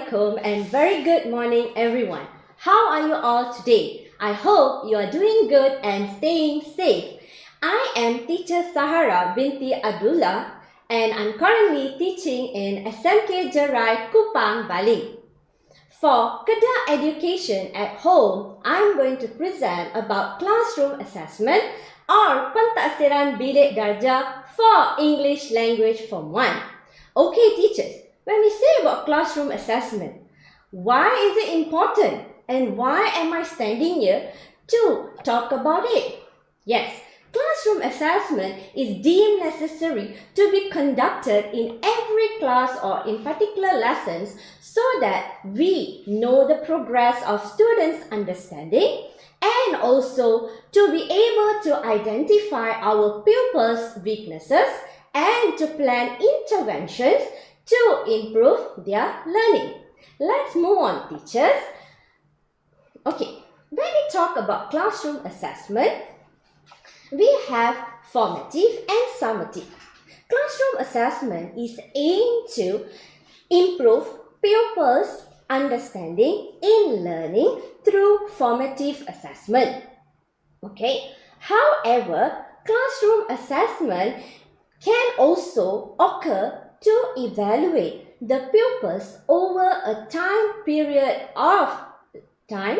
Assalamualaikum and very good morning everyone. How are you all today? I hope you are doing good and staying safe. I am teacher Saharah binti Abdullah and I'm currently teaching in SMK Jerai, Kupang, Bali. For Kedah education at home, I'm going to present about classroom assessment or pentaksiran bilik darjah for English language form 1. Okay teachers, when we say about classroom assessment, why is it important and why am I standing here to talk about it? Yes, classroom assessment is deemed necessary to be conducted in every class or in particular lessons so that we know the progress of students' understanding and also to be able to identify our pupils' weaknesses and to plan interventions to improve their learning. Let's move on, teachers. Okay, when we talk about classroom assessment, we have formative and summative. Classroom assessment is aimed to improve pupils' understanding in learning through formative assessment. Okay, however, classroom assessment can also occur to evaluate the pupils over a time period of time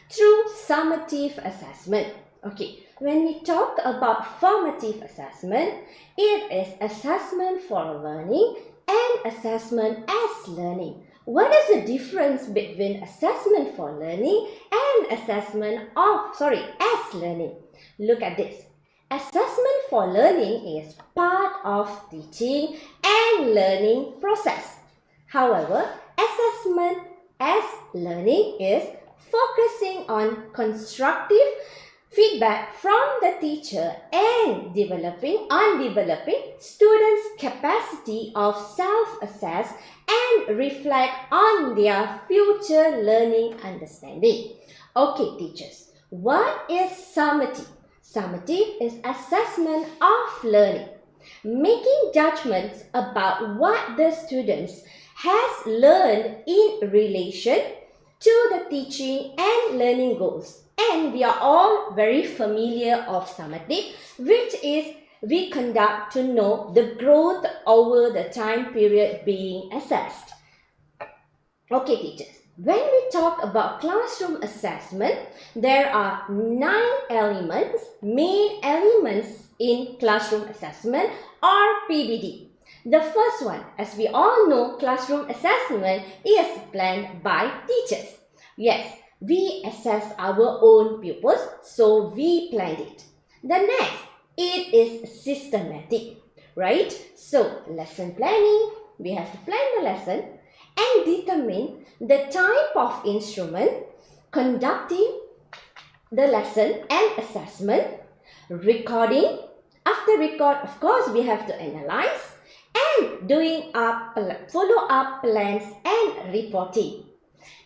through summative assessment. Okay, when we talk about formative assessment, it is assessment for learning and assessment as learning. What is the difference between assessment for learning and assessment as learning? Look at this. Assessment for learning is part of teaching and learning process. However, assessment as learning is focusing on constructive feedback from the teacher and developing students' capacity of self-assess and reflect on their future learning understanding. Okay, teachers, what is summative? Summative is assessment of learning, making judgments about what the students has learned in relation to the teaching and learning goals. And we are all very familiar of summative, which is we conduct to know the growth over the time period being assessed. Okay, teachers. When we talk about classroom assessment, there are 9 main elements in classroom assessment or PBD. The first one, as we all know, classroom assessment is planned by teachers. Yes, we assess our own pupils, so we planned it. The next, it is systematic, right? So, lesson planning, we have to plan the lesson and determine the type of instrument, conducting the lesson and assessment, recording. After record, of course, we have to analyze and doing follow-up plans and reporting.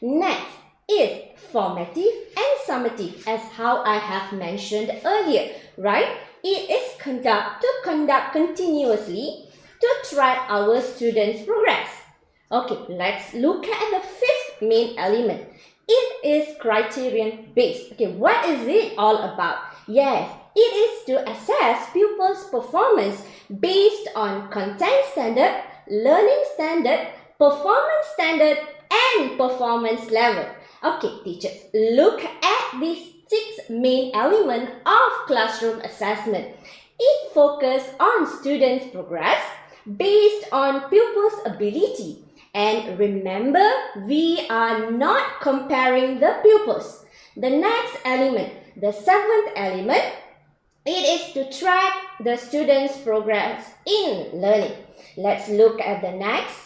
Next is formative and summative, as how I have mentioned earlier, right? It is conduct continuously to track our students' progress. Okay, let's look at the fifth main element. It is criterion-based. Okay, what is it all about? Yes, it is to assess pupils' performance based on content standard, learning standard, performance standard, and performance level. Okay, teachers, look at these 6 main elements of classroom assessment. It focuses on students' progress based on pupils' ability. And remember, we are not comparing the pupils. The next element, the 7th element, it is to track the students' progress in learning. Let's look at the next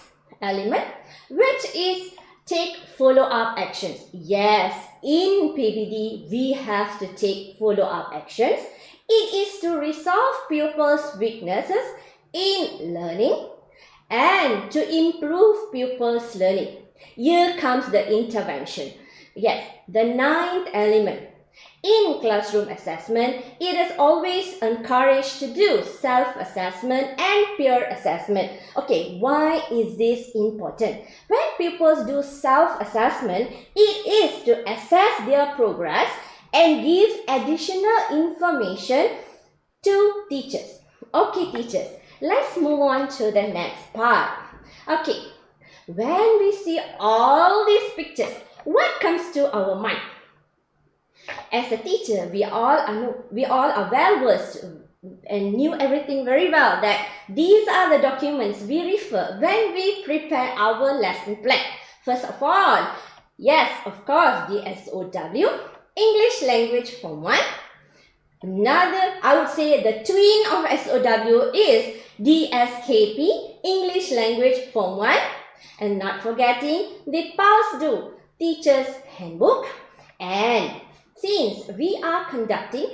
element, which is take follow-up actions. Yes, in PBD, we have to take follow-up actions. It is to resolve pupils' weaknesses in learning and to improve pupils' learning. Here comes the intervention. Yes, the 9th element. In classroom assessment, it is always encouraged to do self-assessment and peer assessment. Okay, why is this important? When pupils do self-assessment, it is to assess their progress and give additional information to teachers. Okay, teachers, let's move on to the next part. Okay, when we see all these pictures, what comes to our mind? As a teacher, we all are well versed and knew everything very well that these are the documents we refer when we prepare our lesson plan. First of all, yes, of course, the SOW, English Language Form 1. Another, I would say the twin of SOW is the SKP, English Language Form 1. And not forgetting the past due, Teacher's Handbook. And since we are conducting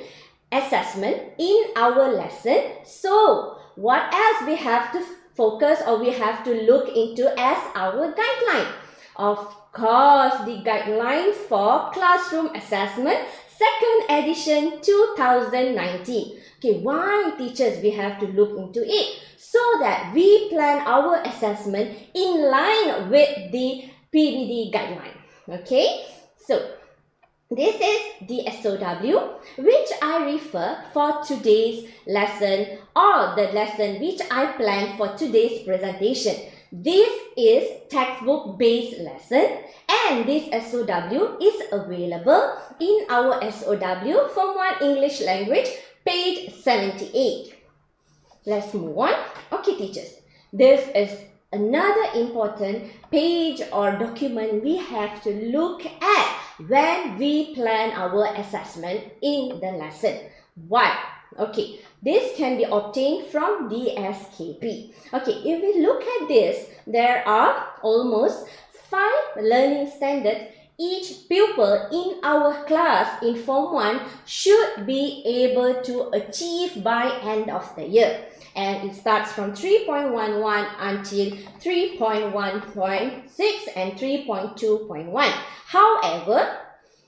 assessment in our lesson, so what else we have to focus or we have to look into as our guideline? Of course, the guideline for classroom assessment, second edition 2019. Okay, why teachers we have to look into it? So that we plan our assessment in line with the PBD guideline. Okay, so this is the SOW which I refer for today's lesson or the lesson which I plan for today's presentation. This is textbook based lesson and this SOW is available in our SOW Form 1 English Language page 78. Let's move on. Okay, teachers, this is another important page or document we have to look at when we plan our assessment in the lesson. Why? Okay, this can be obtained from the SKP. Okay, if we look at this, there are almost 5 learning standards each pupil in our class in Form 1 should be able to achieve by end of the year. And it starts from 3.11 until 3.1.6 and 3.2.1. However,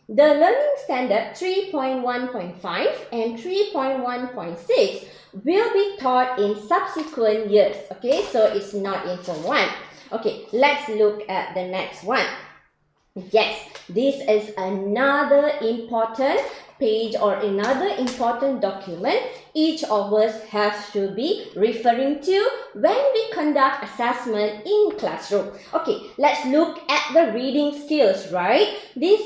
the learning standard 3.1.5 and 3.1.6 will be taught in subsequent years. Okay, so it's not in Form 1. Okay, let's look at the next one. Yes, this is another important page or another important document each of us has to be referring to when we conduct assessment in classroom. Okay, let's look at the reading skills, right? This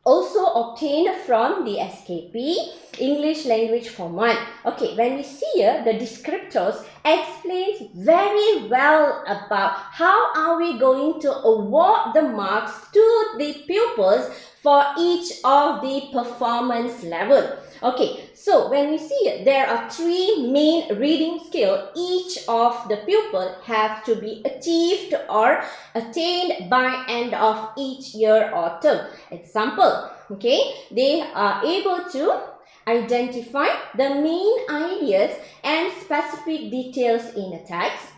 also obtained from the SKP, English Language Form 1. Okay, when we see here, the descriptors explains very well about how are we going to award the marks to the pupils for each of the performance level. Okay, so when we see it, there are 3 main reading skills each of the pupil have to be achieved or attained by end of each year or term. Example, okay, they are able to identify the main ideas and specific details in a text.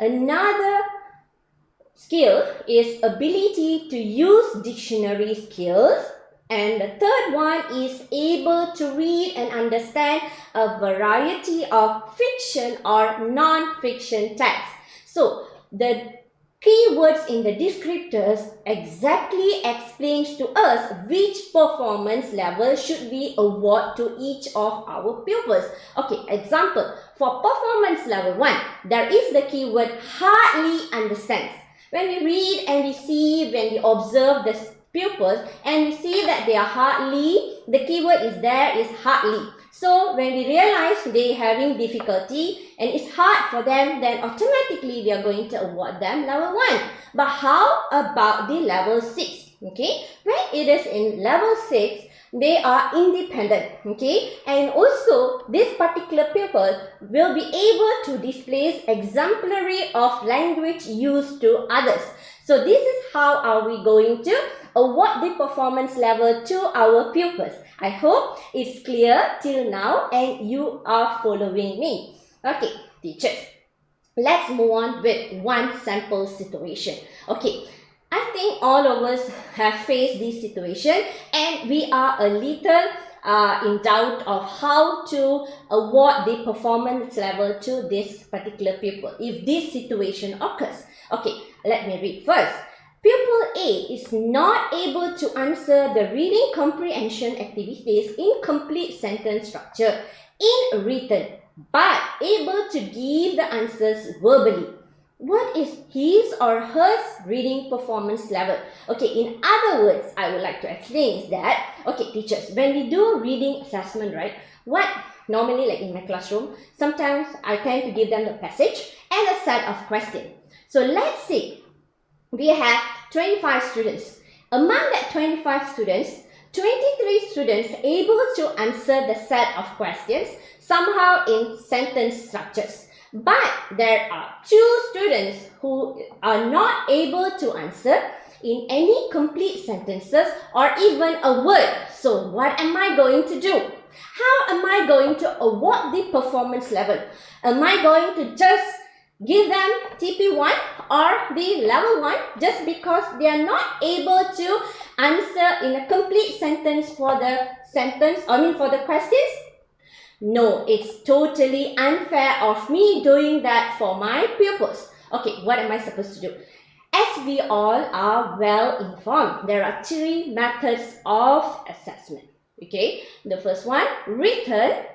Another skill is ability to use dictionary skills. And the third one is able to read and understand a variety of fiction or non-fiction texts. So the keywords in the descriptors exactly explains to us which performance level should we award to each of our pupils. Okay, example, for performance level 1, there is the keyword hardly understands. When we read and we see, when we observe the pupils and we see that they are hardly, the keyword is there is hardly. So when we realize they having difficulty and it's hard for them, then automatically we are going to award them level 1. But how about the level 6? Okay, when it is in level 6, they are independent. Okay, and also this particular pupil will be able to display exemplary of language used to others. So this is how are we going to award the performance level to our pupils. I hope it's clear till now and you are following me. Okay, teachers, let's move on with one sample situation. Okay, I think all of us have faced this situation and we are a little in doubt of how to award the performance level to this particular pupil if this situation occurs. Okay, let me read first. Pupil A is not able to answer the reading comprehension activities in complete sentence structure in written, but able to give the answers verbally. What is his or her reading performance level? Okay, in other words, I would like to explain is that, okay, teachers, when we do reading assessment, right, what normally, like in my classroom, sometimes I tend to give them the passage and a set of questions. So let's say we have 25 students. Among that 25 students, 23 students able to answer the set of questions somehow in sentence structures. But there are 2 students who are not able to answer in any complete sentences or even a word. So what am I going to do? How am I going to award the performance level? Am I going to just give them TP1 or the level 1 just because they are not able to answer in a complete sentence for the questions? No, it's totally unfair of me doing that for my pupils. Okay, what am I supposed to do? As we all are well informed, there are 3 methods of assessment. Okay, the first one, written.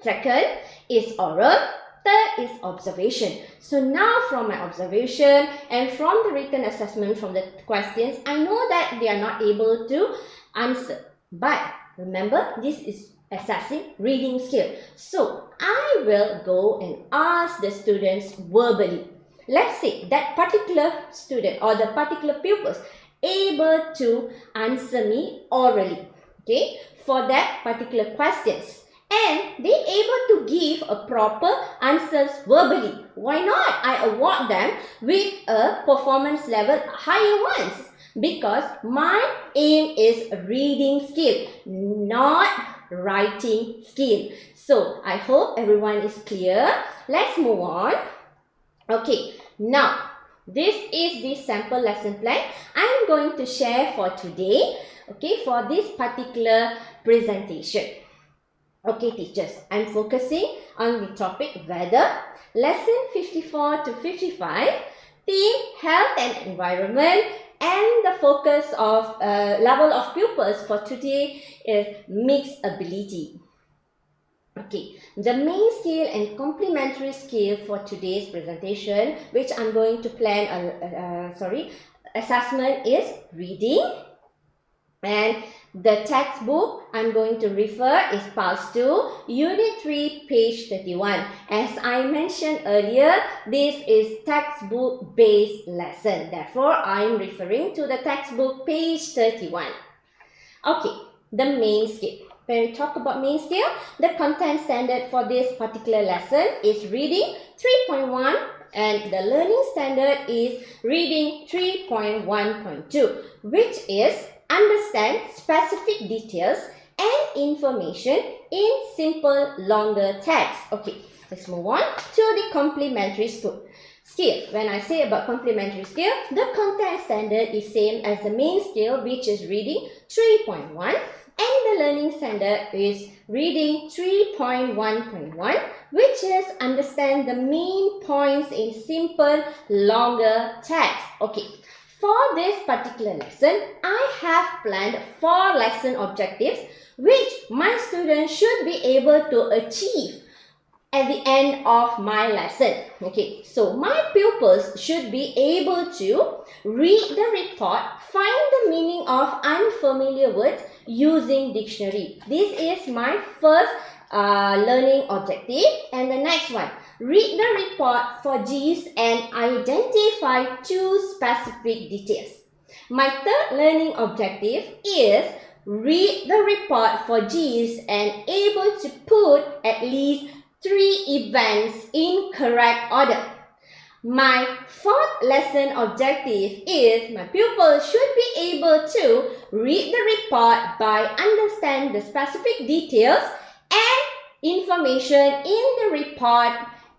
Second is oral. Third is observation. So now from my observation and from the written assessment from the questions, I know that they are not able to answer. But remember, this is assessing reading skill. So I will go and ask the students verbally. Let's say that particular student or the particular pupils able to answer me orally, okay, for that particular questions. And they able to give a proper answers verbally. Why not? I award them with a performance level higher ones. Because my aim is reading skill, not writing skill. So I hope everyone is clear. Let's move on. Okay, now this is the sample lesson plan I'm going to share for today. Okay, for this particular presentation. Okay, teachers, I'm focusing on the topic weather, lesson 54 to 55, theme health and environment, and the focus of level of pupils for today is mixed ability. Okay, the main skill and complementary skill for today's presentation, which I'm going to plan assessment is reading. And the textbook I'm going to refer is Pulse 2, Unit 3, page 31. As I mentioned earlier, this is textbook-based lesson. Therefore, I'm referring to the textbook, page 31. Okay, the main skill. When we talk about main skill, the content standard for this particular lesson is reading 3.1 and the learning standard is reading 3.1.2, which is understand specific details and information in simple, longer text. Okay, let's move on to the complementary skill. When I say about complementary skill, the content standard is same as the main skill, which is reading 3.1, and the learning standard is reading 3.1.1, which is understand the main points in simple, longer text. Okay. For this particular lesson, I have planned 4 lesson objectives which my students should be able to achieve at the end of my lesson. Okay, so my pupils should be able to read the report, find the meaning of unfamiliar words using dictionary. This is my first learning objective. And the next one, read the report for G's and identify 2 specific details. My third learning objective is read the report for G's and able to put at least 3 events in correct order. My fourth lesson objective is my pupils should be able to read the report by understand the specific details and information in the report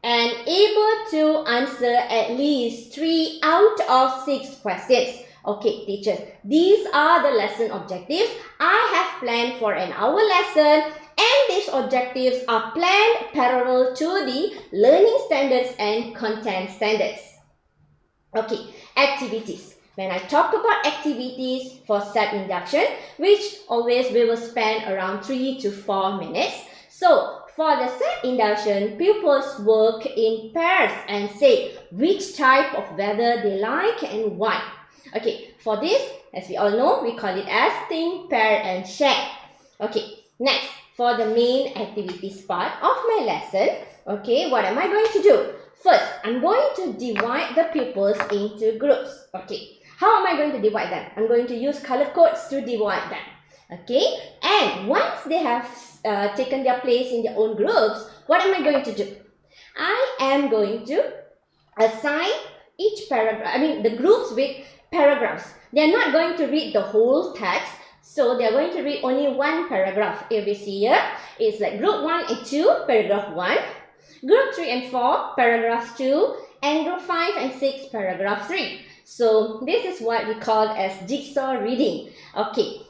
and able to answer at least 3 out of 6 questions. Okay, teachers, these are the lesson objectives I have planned for an hour lesson, and these objectives are planned parallel to the learning standards and content standards. Okay, activities. When I talk about activities for self-induction, which always we will spend around 3 to 4 minutes. So, for the self-induction, pupils work in pairs and say which type of weather they like and why. Okay, for this, as we all know, we call it as think, pair and share. Okay, next, for the main activities part of my lesson, okay, what am I going to do? First, I'm going to divide the pupils into groups. Okay, how am I going to divide them? I'm going to use color codes to divide them. Okay, and once they have taken their place in their own groups, what am I going to do? I am going to assign each paragraph, the groups with paragraphs. They are not going to read the whole text, so they are going to read only one paragraph. If we see here, it's like group 1 and 2, paragraph 1, group 3 and 4, paragraph 2, and group 5 and 6, paragraph 3. So this is what we call as jigsaw reading. Okay,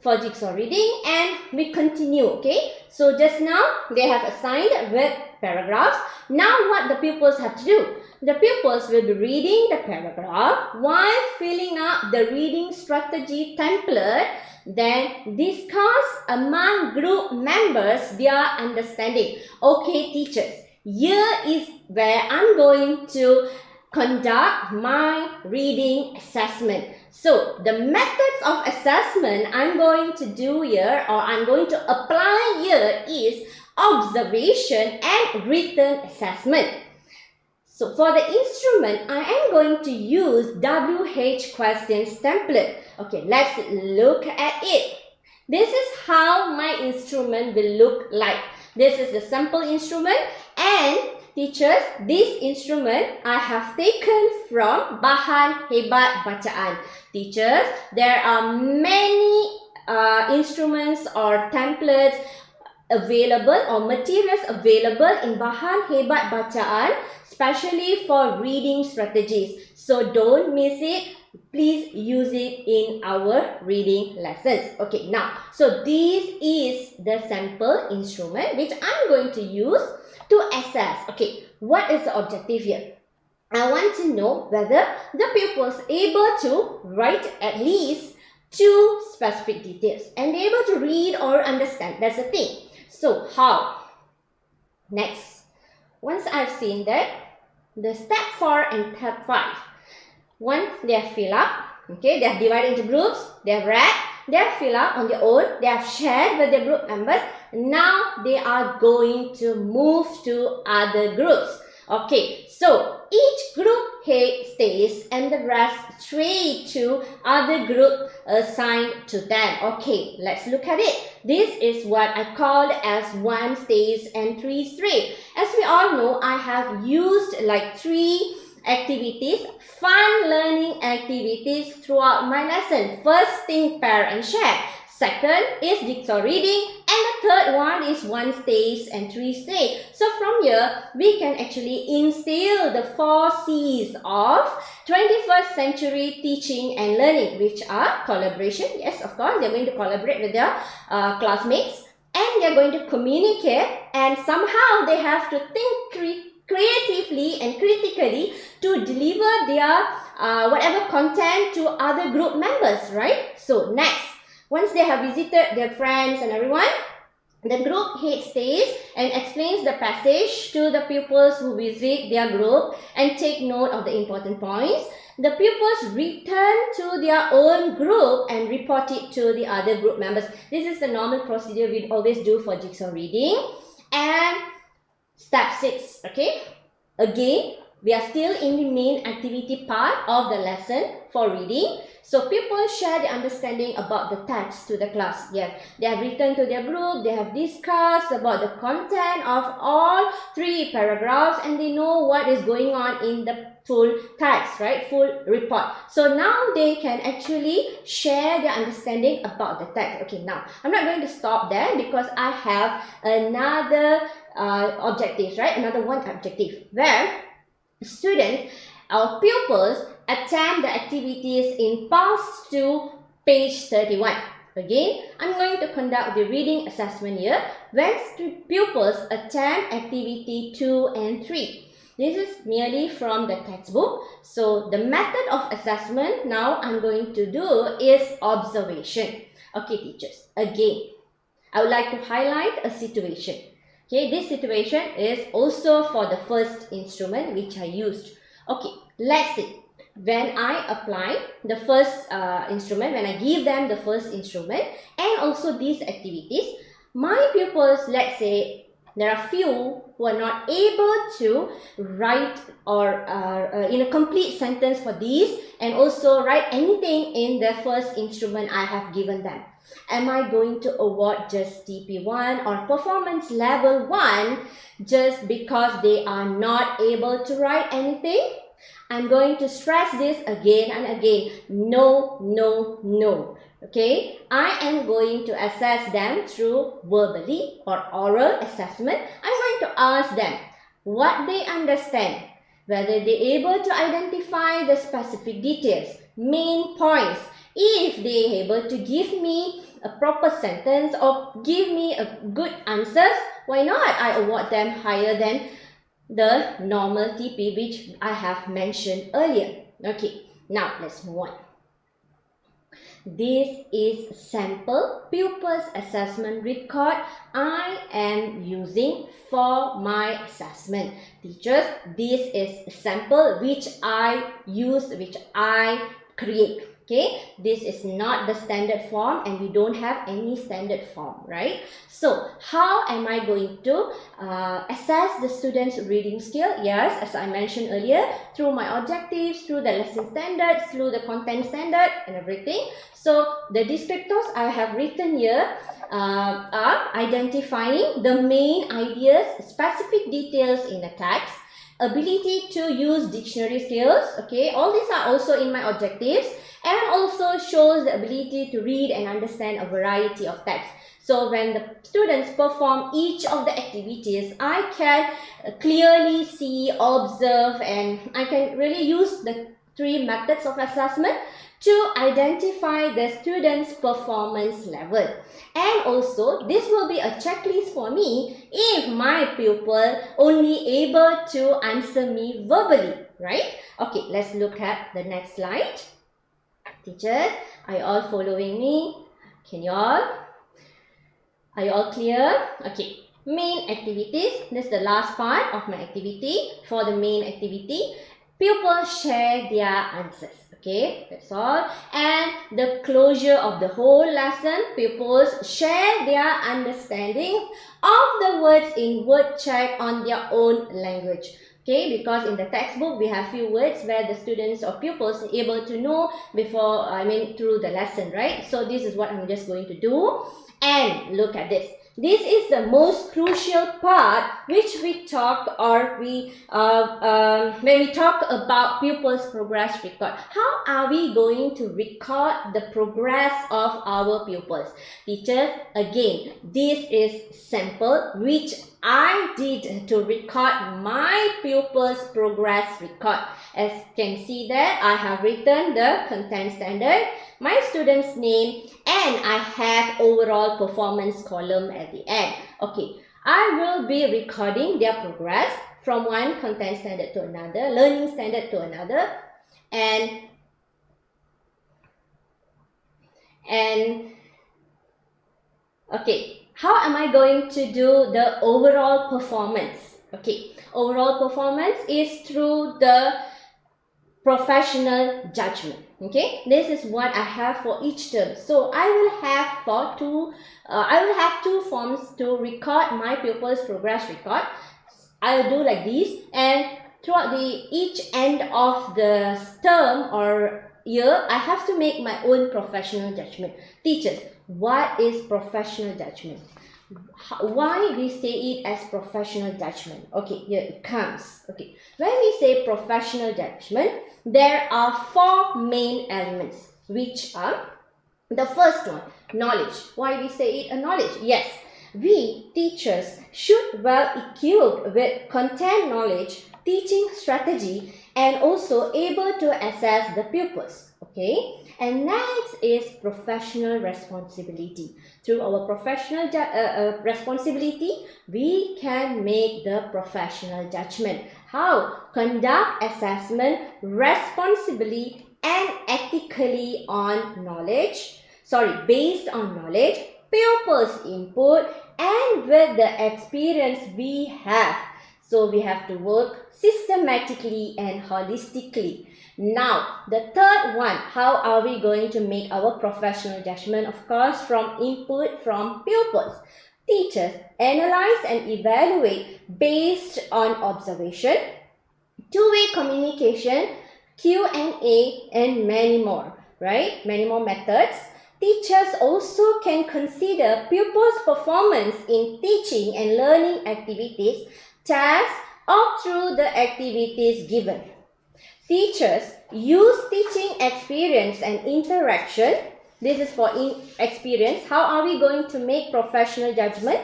for jigsaw reading, and we continue. Okay, so just now they have assigned with paragraphs. Now what the pupils have to do? The pupils will be reading the paragraph while filling up the reading strategy template, then discuss among group members their understanding. Okay, teachers, here is where I'm going to conduct my reading assessment. So, the methods of assessment I'm going to do here, or I'm going to apply here, is observation and written assessment. So, for the instrument, I am going to use WH questions template. Okay, let's look at it. This is how my instrument will look like. This is the sample instrument, and teachers, this instrument I have taken from Bahan Hebat Bacaan. Teachers, there are many instruments or templates available or materials available in Bahan Hebat Bacaan, especially for reading strategies. So don't miss it. Please use it in our reading lessons. Okay, now, so this is the sample instrument which I'm going to use to assess. Okay, what is the objective here? I want to know whether the pupil is able to write at least 2 specific details and be able to read or understand. That's the thing. So, how? Next, once I've seen that, the step 4 and step 5. Once they have filled up, okay, they have divided into groups, they have read, they have filled up on their own, they have shared with their group members. Now they are going to move to other groups. Okay, so each group head stays and the rest stray to other group assigned to them. Okay, let's look at it. This is what I called as 1 stays and 3 stray. As we all know, I have used like 3 activities, fun learning activities throughout my lesson. First, think, pair and share. Second is jigsaw reading, and the third one is 1 stays and 3 stay. So from here, we can actually instill the 4 C's of 21st century teaching and learning, which are collaboration. Yes, of course, they're going to collaborate with their classmates, and they're going to communicate, and somehow they have to think creatively and critically to deliver their whatever content to other group members, right? So next, once they have visited their friends and everyone, the group head stays and explains the passage to the pupils who visit their group and take note of the important points. The pupils return to their own group and report it to the other group members. This is the normal procedure we always do for jigsaw reading. And step 6, okay? Again, we are still in the main activity part of the lesson for reading. So pupils share the understanding about the text to the class. Yes, they have returned to their group, they have discussed about the content of all 3 paragraphs, and they know what is going on in the full text, right? Full report. So now they can actually share their understanding about the text. Okay, now I'm not going to stop there because I have another objective, right? Another one objective where students, our pupils, attempt the activities in past to page 31. Again, I'm going to conduct the reading assessment here where pupils attempt activity 2 and 3. This is merely from the textbook. So the method of assessment now I'm going to do is observation. Okay, teachers, again, I would like to highlight a situation. Okay, this situation is also for the first instrument which I used. Okay, let's see. When I apply the first instrument, when I give them the first instrument and also these activities, my pupils, let's say, there are few who are not able to write or in a complete sentence for these and also write anything in the first instrument I have given them. Am I going to award just TP1 or performance level 1 just because they are not able to write anything? I'm going to stress this again and again. No, no, no. Okay, I am going to assess them through verbally or oral assessment. I'm going to ask them what they understand, whether they're able to identify the specific details, main points. If they're able to give me a proper sentence or give me a good answers, why not? I award them higher than the normal TP which I have mentioned earlier. Okay, now let's move on. This is sample pupils assessment record I am using for my assessment. Teachers, this is sample which I use, which I create. Okay, this is not the standard form and we don't have any standard form, right? So, how am I going to assess the students' reading skill? Yes, as I mentioned earlier, through my objectives, through the lesson standards, through the content standard and everything. So, the descriptors I have written here are identifying the main ideas, specific details in the text, ability to use dictionary skills. Okay, all these are also in my objectives, and also shows the ability to read and understand a variety of texts. So when the students perform each of the activities, I can clearly see, observe, and I can really use the 3 methods of assessment to identify the student's performance level. And also, this will be a checklist for me if my pupil only able to answer me verbally, right? Okay, let's look at the next slide. Teachers, are you all following me? Are you all clear? Okay, main activities. This is the last part of my activity. For the main activity, pupils share their answers. Okay, that's all. And the closure of the whole lesson, pupils share their understanding of the words in word check on their own language. Okay, because in the textbook we have few words where the students or pupils are able to know before, through the lesson, right? So this is what I'm just going to do. And look at this. This is the most crucial part which we talk when we talk about pupils' progress record. How are we going to record the progress of our pupils? Teachers, again, this is sample which I did to record my pupils' progress record. As you can see there, I have written the content standard, my student's name, and I have overall performance column at the end. Okay, I will be recording their progress from one content standard to another, learning standard to another, and okay, how am I going to do the overall performance? Okay, overall performance is through the professional judgment. Okay, this is what I have for each term. So I will have two forms to record my pupils' progress record. I'll do like this, and throughout each end of the term or year, I have to make my own professional judgment. Teachers, what is professional judgment? Why we say it as professional judgment? Okay, here it comes. Okay, when we say professional judgment, there are 4 main elements, which are the first one, knowledge. Why we say it a knowledge? Yes, we teachers should well equipped with content knowledge teaching strategy, and also able to assess the pupils. Okay, and next is professional responsibility. Through our professional responsibility, we can make the professional judgment. How? Conduct assessment responsibly and ethically on knowledge, based on knowledge, pupils' input, and with the experience we have. So we have to work systematically and holistically. Now, the third one, how are we going to make our professional judgment? Of course, from input from pupils. Teachers analyze and evaluate based on observation, two-way communication, Q&A, and many more, right? Many more methods. Teachers also can consider pupils' performance in teaching and learning activities, tasks, or through the activities given. Teachers use teaching experience and interaction. This is for experience. How are we going to make professional judgment?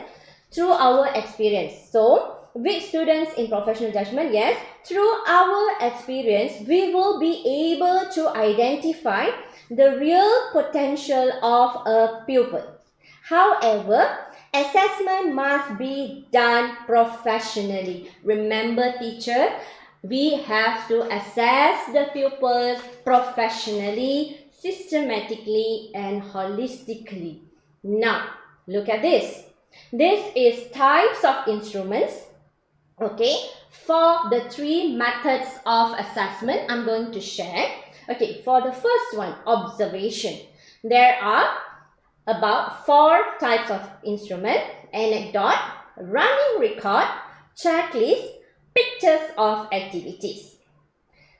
Through our experience. So, with students in professional judgment, yes, through our experience, we will be able to identify the real potential of a pupil. However, assessment must be done professionally. Remember, teacher, we have to assess the pupils professionally, systematically, and holistically. Now, look at this. This is types of instruments. Okay, for the three methods of assessment, I'm going to share. Okay, for the first one, observation. There are about 4 types of instrument: anecdote, running record, checklist, pictures of activities.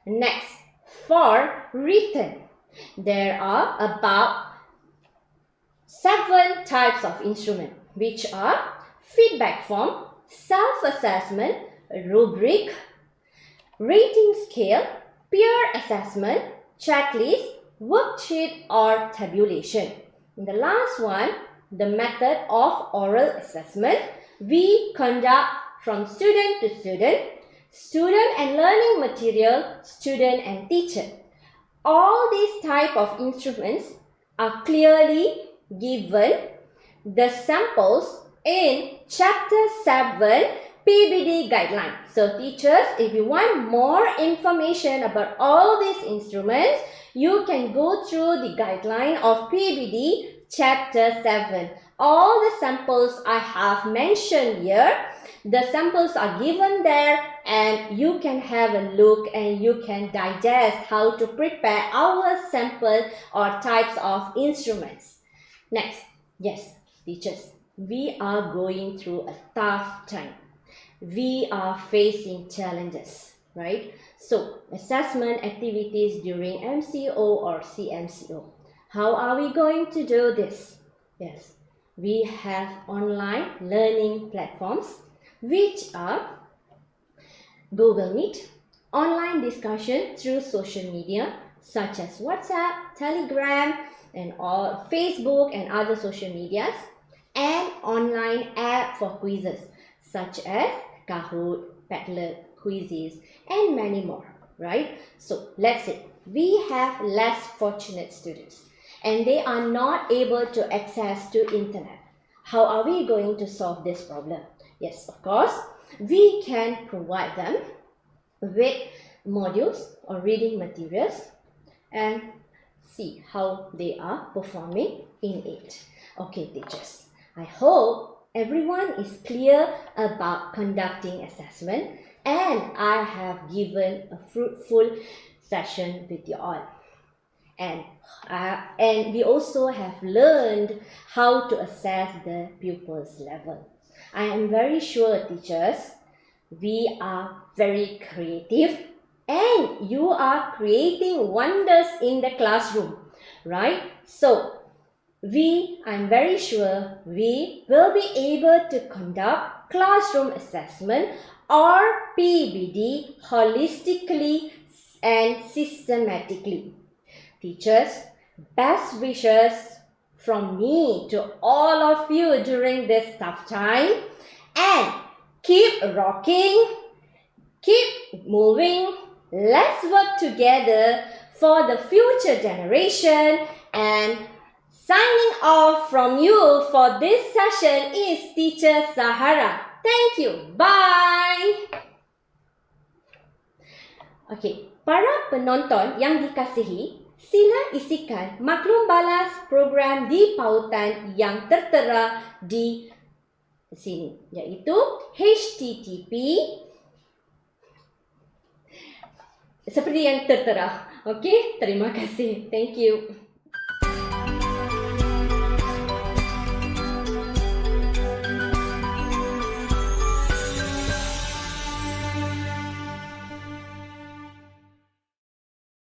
Next, for written, there are about 7 types of instrument, which are feedback form, self-assessment, rubric, rating scale, peer assessment, checklist, worksheet, or tabulation. And the last one, the method of oral assessment, we conduct from student to student, student and learning material, student and teacher. All these type of instruments are clearly given the samples in Chapter 7 PBD guideline. So teachers, if you want more information about all these instruments, you can go through the guideline of PBD Chapter 7. All the samples I have mentioned here, the samples are given there, and you can have a look and you can digest how to prepare our sample or types of instruments. Next, yes, teachers, we are going through a tough time. We are facing challenges, right? So, assessment activities during MCO or CMCO. How are we going to do this? Yes, we have online learning platforms, which are Google Meet, online discussion through social media such as WhatsApp, Telegram, and all Facebook and other social medias, and online app for quizzes such as Kahoot, Padlet, Quizzes, and many more, right? So let's say we have less fortunate students and they are not able to access to internet. How are we going to solve this problem? Yes, of course, we can provide them with modules or reading materials and see how they are performing in it. Okay, teachers, I hope everyone is clear about conducting assessment, and I have given a fruitful session with you all. And we also have learned how to assess the pupils' level. I am very sure, teachers, we are very creative and you are creating wonders in the classroom, right? So, I'm very sure we will be able to conduct classroom assessment or PBD holistically and systematically. Teachers, best wishes from me to all of you during this tough time, and keep rocking, Keep moving. Let's work together for the future generation. And signing off from you for this session is Teacher Saharah. Thank you. Bye. Okey, para penonton yang dikasihi, sila isikan maklum balas program di pautan yang tertera di sini, iaitu HTTP seperti yang tertera. Okey, terima kasih. Thank you.